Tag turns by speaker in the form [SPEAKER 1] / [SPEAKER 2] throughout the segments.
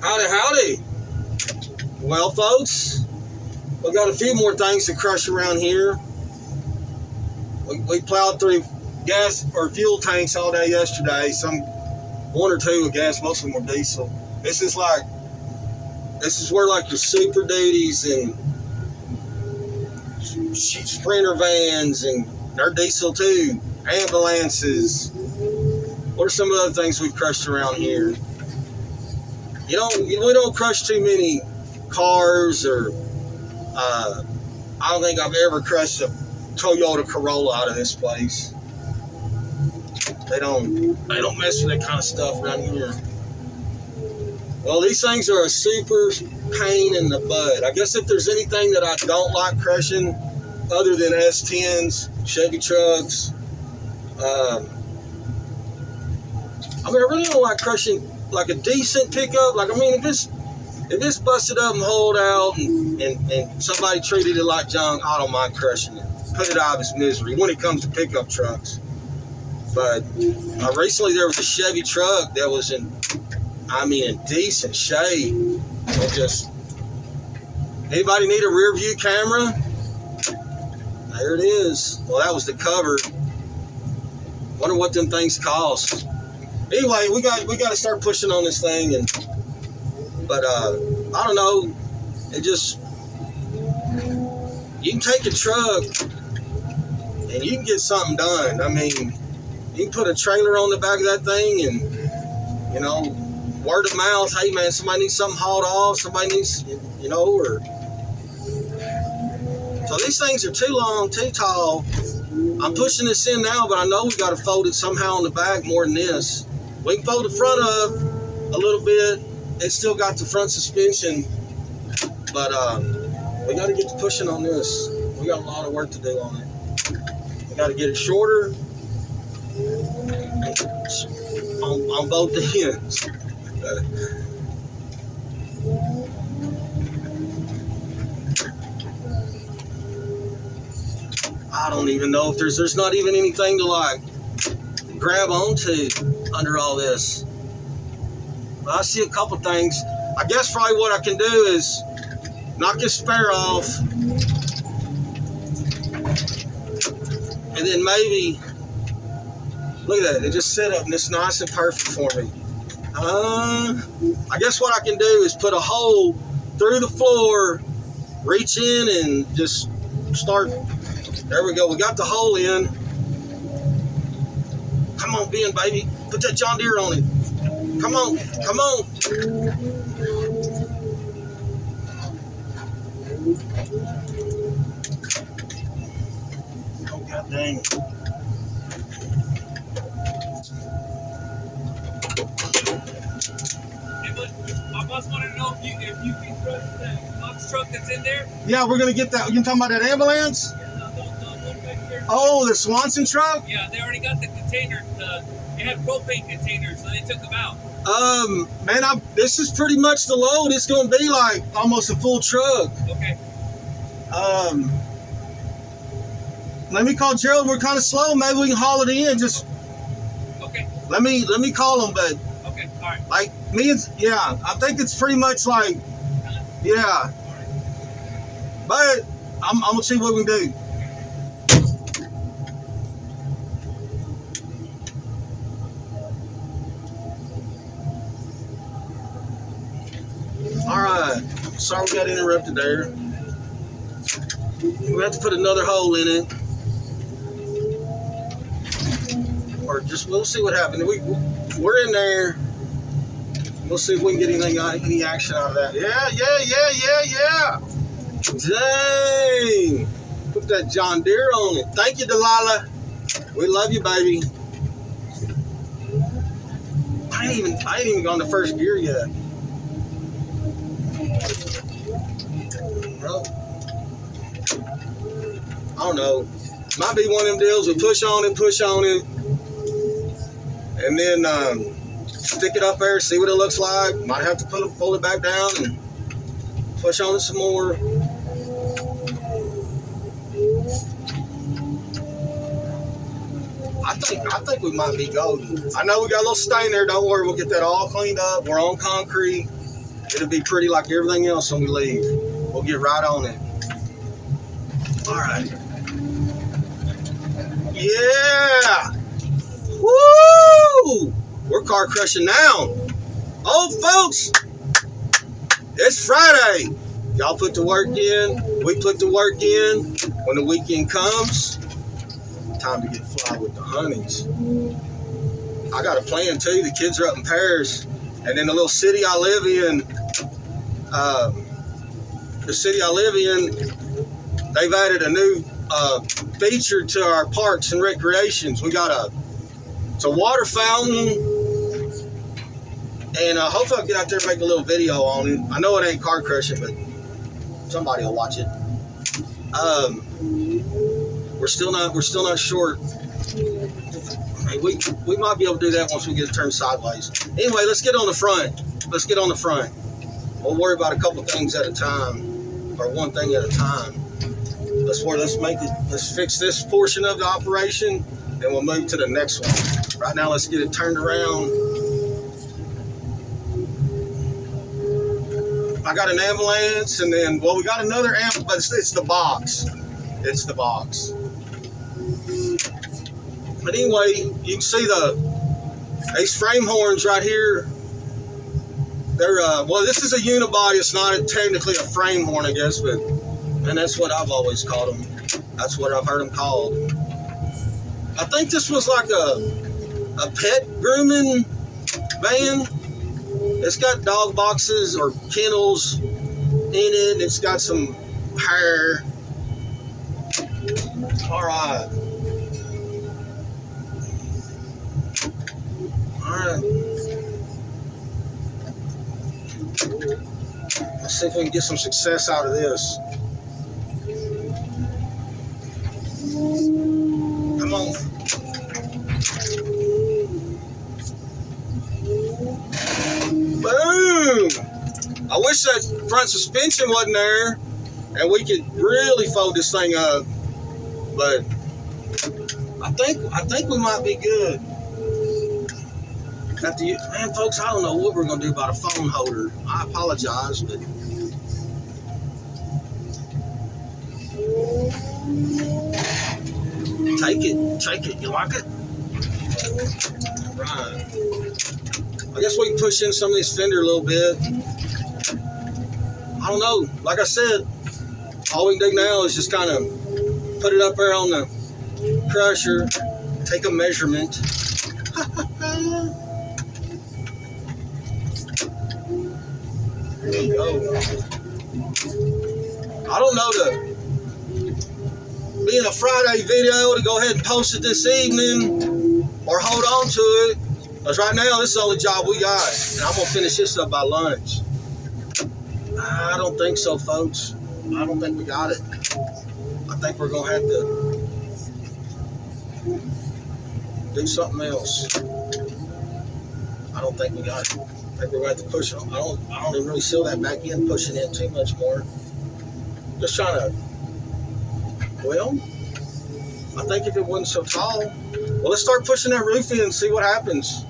[SPEAKER 1] Howdy, howdy. Well, folks, we got a few more things to crush around here. We plowed through gas or fuel tanks all day yesterday. One or two with gas, most of them were diesel. This is where like your Super Duties and Sprinter vans, and they're diesel too. Ambulances. What are some of the other things we've crushed around here? We don't crush too many cars, or I don't think I've ever crushed a Toyota Corolla out of this place. They don't mess with that kind of stuff around here. Well, these things are a super pain in the butt. I guess if there's anything that I don't like crushing, other than S10s, Chevy trucks, I really don't like crushing like a decent pickup. If it's busted up and hauled out and somebody treated it like junk, I don't mind crushing it. Put it out of its misery when it comes to pickup trucks. But recently there was a Chevy truck that was in decent shape. Anybody need a rear view camera? There it is. Well, that was the cover. Wonder what them things cost. Anyway, we got to start pushing on this thing, but I don't know. You can take a truck and you can get something done. You can put a trailer on the back of that thing, and word of mouth. Hey man, somebody needs something hauled off. Somebody needs, So these things are too long, too tall. I'm pushing this in now, but I know we got to fold it somehow on the back more than this. We can fold the front up a little bit. It's still got the front suspension, but we got to get to pushing on this. We got a lot of work to do on it. We got to get it shorter on both ends. I don't even know if there's not even anything to like grab onto under all this. But I see a couple things. I guess probably what I can do is knock this spare off, and then maybe look at that. It just set up and it's nice and perfect for me. I guess what I can do is put a hole through the floor, reach in and just start. There we go. We got the hole in. Come on, Ben, baby. Put that John Deere on it. Come on. Come on. Oh, God dang.
[SPEAKER 2] I must want to know if you can crush that box truck that's in there.
[SPEAKER 1] Yeah, we're going to get that. You talking about that ambulance? Oh, the Swanson truck?
[SPEAKER 2] Yeah, they already got the container. They had propane containers, so they took them out.
[SPEAKER 1] Man, this is pretty much the load. It's going to be like almost a full truck.
[SPEAKER 2] Okay.
[SPEAKER 1] Let me call Gerald. We're kind of slow. Maybe we can haul it in. Just
[SPEAKER 2] okay.
[SPEAKER 1] Let me call him, but
[SPEAKER 2] okay, all right.
[SPEAKER 1] like me and I think it's pretty much like yeah. But I'm gonna see what we can do. All right, sorry we got interrupted there. We have to put another hole in it, or just we'll see what happens. We're in there. We'll see if we can get any action out of that. Yeah. Dang! Put that John Deere on it. Thank you, Delilah. We love you, baby. I ain't even gone to first gear yet. Bro, I don't know. Might be one of them deals we push on it, and then stick it up there, see what it looks like. Might have to pull it back down and push on it some more. I think we might be golden. I know we got a little stain there. Don't worry, we'll get that all cleaned up. We're on concrete. It'll be pretty like everything else when we leave. We'll get right on it. All right. Yeah. Woo! We're car crushing now. Oh, folks, it's Friday. Y'all put the work in. We put the work in. When the weekend comes, time to get fly with the honeys. I got a plan too. The kids are up in Paris, and in the little city I live in, they've added a new feature to our parks and recreations. We got it's a water fountain, and hopefully I'll get out there and make a little video on it. I know it ain't car crushing, but somebody will watch it. We're still not short. I mean, we might be able to do that once we get it turned sideways. Anyway, let's get on the front. We'll worry about a couple things at a time, or one thing at a time. Let's fix this portion of the operation, then we'll move to the next one. Right now, let's get it turned around. I got an ambulance, and then, well, we got another ambulance, but it's the box. It's the box. But anyway, you can see these frame horns right here. They're, well, this is a unibody. It's not technically a frame horn, I guess, but, and that's what I've always called them. That's what I've heard them called. I think this was like a pet grooming van. It's got dog boxes or kennels in it. It's got some hair. All right. Let's see if we can get some success out of this. Come on. Boom! I wish that front suspension wasn't there and we could really fold this thing up. But I think we might be good. Man, folks, I don't know what we're going to do about a phone holder. I apologize, but take it. You like it? Right. I guess we can push in some of this fender a little bit. I don't know. Like I said, all we can do now is just kind of put it up there on the crusher, take a measurement. There you go. I don't know, being a Friday video, to go ahead and post it this evening or hold on to it. Because right now, this is the only job we got. And I'm going to finish this up by lunch. I don't think so, folks. I don't think we got it. I think we're going to have to do something else. I don't think we got it. I think we're going to have to push it. I don't even really seal that back in, pushing in too much more. Just trying to, well, I think if it wasn't so tall, well, let's start pushing that roof in and see what happens.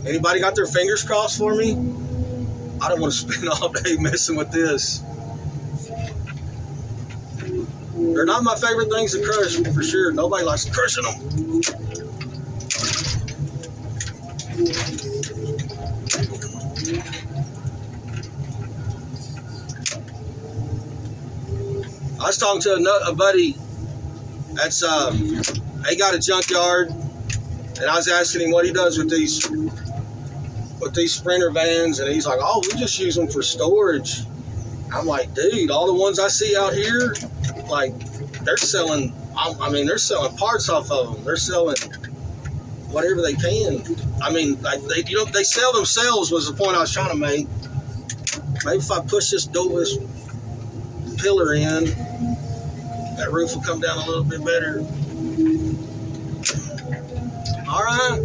[SPEAKER 1] Anybody got their fingers crossed for me? I don't want to spend all day messing with this. They're not my favorite things to crush, for sure. Nobody likes crushing them. I was talking to a buddy that's he got a junkyard, and I was asking him what he does with these Sprinter vans, and he's like, "Oh, we just use them for storage." I'm like, "Dude, all the ones I see out here, like, they're selling. I mean, they're selling parts off of them. They're selling whatever they can. I mean, like they sell themselves." Was the point I was trying to make. Maybe if I push this pillar in, that roof will come down a little bit better. All right.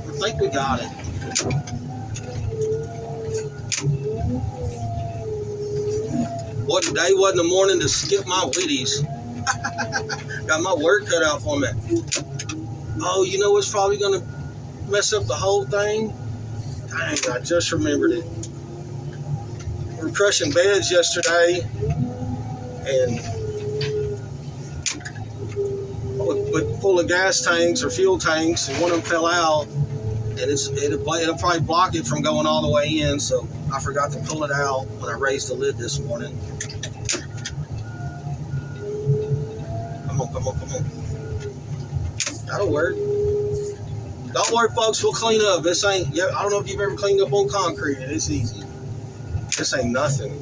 [SPEAKER 1] I think we got it. What, today wasn't the morning to skip my Wheaties. Got my work cut out for me. Oh, you know what's probably going to mess up the whole thing? Dang, I just remembered it. We were crushing beds yesterday, and with full of gas tanks or fuel tanks, and one of them fell out, and it'll probably block it from going all the way in. So I forgot to pull it out when I raised the lid this morning. Come on. That'll work. Don't worry, folks. We'll clean up. This ain't. I don't know if you've ever cleaned up on concrete. It's easy. This ain't nothing.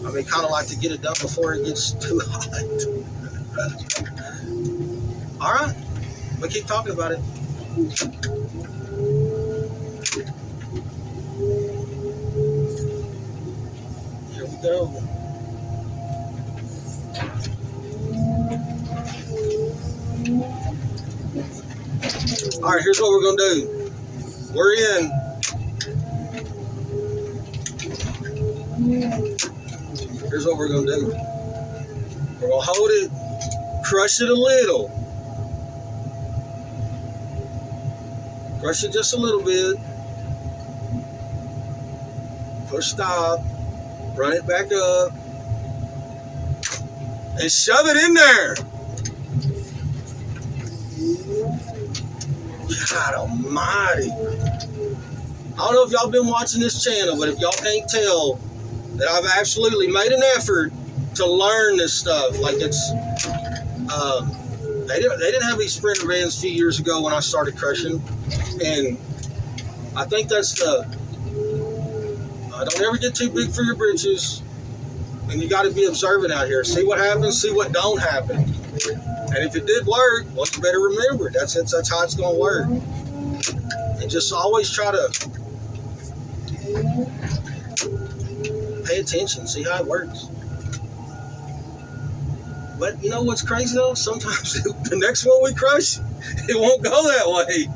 [SPEAKER 1] I mean, kind of like to get it done before it gets too hot. All right. We'll keep talking about it. Here we go. All right, here's what we're going to do. We're in. Here's what we're going to do. We're going to hold it, crush it a little. Crush it just a little bit. Push stop. Run it back up. And shove it in there. God almighty. I don't know if y'all been watching this channel, but if y'all can't tell that I've absolutely made an effort to learn this stuff. Like it's, they didn't have these Sprinter vans a few years ago when I started crushing. And I think that's don't ever get too big for your britches. And you got to be observant out here. See what happens, see what don't happen. And if it did work, well, you better remember it. That's how it's going to work. And just always try to pay attention, see how it works. But you know what's crazy though? Sometimes the next one we crush, it won't go that way.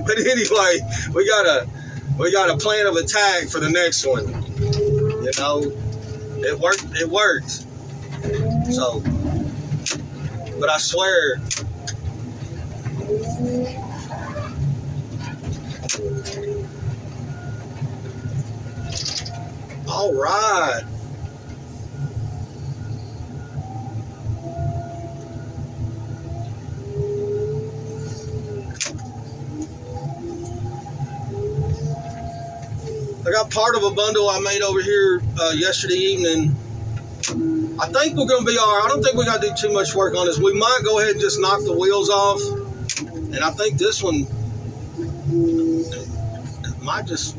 [SPEAKER 1] But anyway, we got a plan of attack for the next one. You know, it worked. So, but I swear, all right. I got part of a bundle I made over here yesterday evening. I think we're going to be all right. I don't think we got to do too much work on this. We might go ahead and just knock the wheels off. And I think this one might just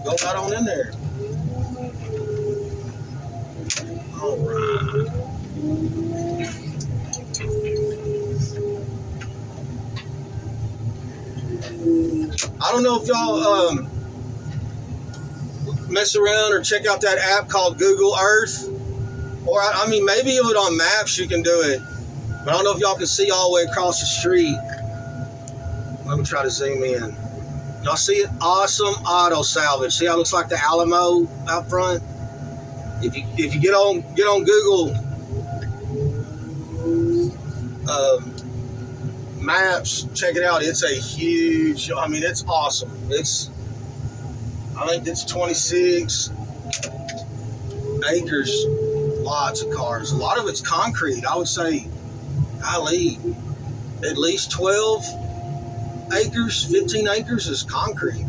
[SPEAKER 1] go right on in there. All right. I don't know if y'all mess around or check out that app called Google Earth. Or, I mean, maybe even on maps you can do it. But I don't know if y'all can see all the way across the street. Let me try to zoom in. Y'all see it? Awesome Auto Salvage. See how it looks like the Alamo out front? If you get on Google Maps, check it out. It's a huge, I mean, it's awesome. I think it's 26 acres, lots of cars. A lot of it's concrete. I would say, golly, at least 12 acres, 15 acres is concrete.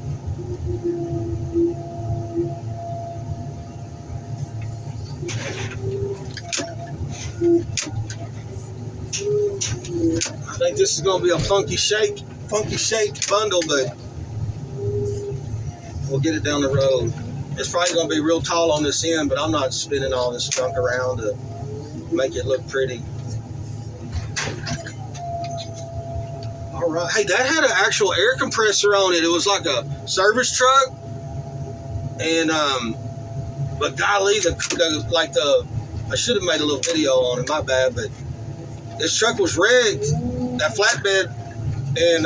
[SPEAKER 1] I think this is going to be a funky shaped bundle, but we'll get it down the road. It's probably going to be real tall on this end, but I'm not spinning all this junk around to make it look pretty. All right. Hey, that had an actual air compressor on it. It was like a service truck. And, but golly, I should have made a little video on it, my bad, but this truck was rigged, that flatbed, and,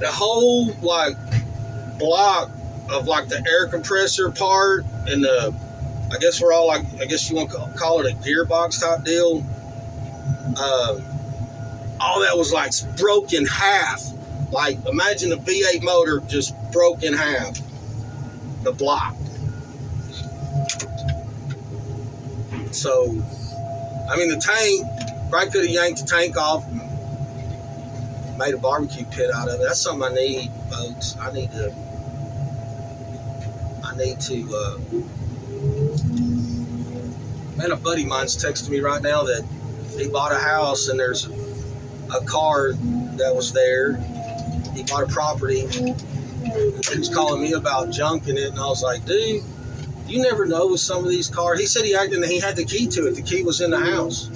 [SPEAKER 1] the whole, like, block of, like, the air compressor part and the I guess we're all like, I guess you want to call it a gearbox type deal. All that was like broke in half. Like imagine a V8 motor just broke in half. The block. So, I mean the tank, probably could have yanked the tank off and made a barbecue pit out of it. That's something I need, folks. I need to man, a buddy of mine's texting me right now that he bought a house and there's a car that was there. He bought a property. He was calling me about junking it, and I was like, dude, you never know with some of these cars. He said he had the key to it. The key was in the house.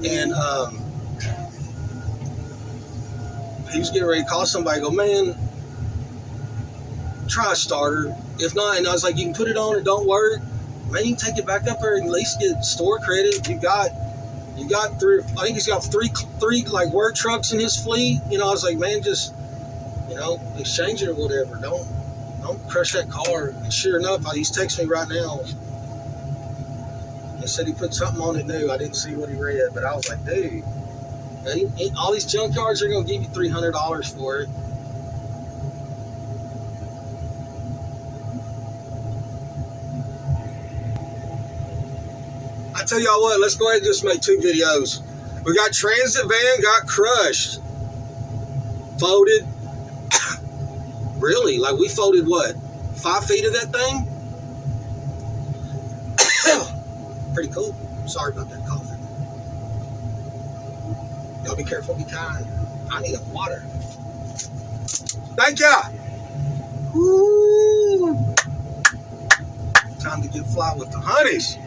[SPEAKER 1] And he was getting ready to call somebody, go, man, try a starter. If not, and I was like, you can put it on, it don't work. Man, you can take it back up there and at least get store credit. You got three, I think he's got three like work trucks in his fleet. You know, I was like, man, just, you know, exchange it or whatever. Don't crush that car. And sure enough, he's texting me right now. He said he put something on it new. I didn't see what he read, but I was like, dude, all these junkyards are going to give you $300 for it. I tell y'all what, let's go ahead and just make 2 videos. We got transit van got crushed. Folded. Really? Like we folded what? 5 feet of that thing? Pretty cool. Sorry about that coughing. Y'all be careful, be kind. I need a water. Thank ya. Woo. Time to get fly with the honeys.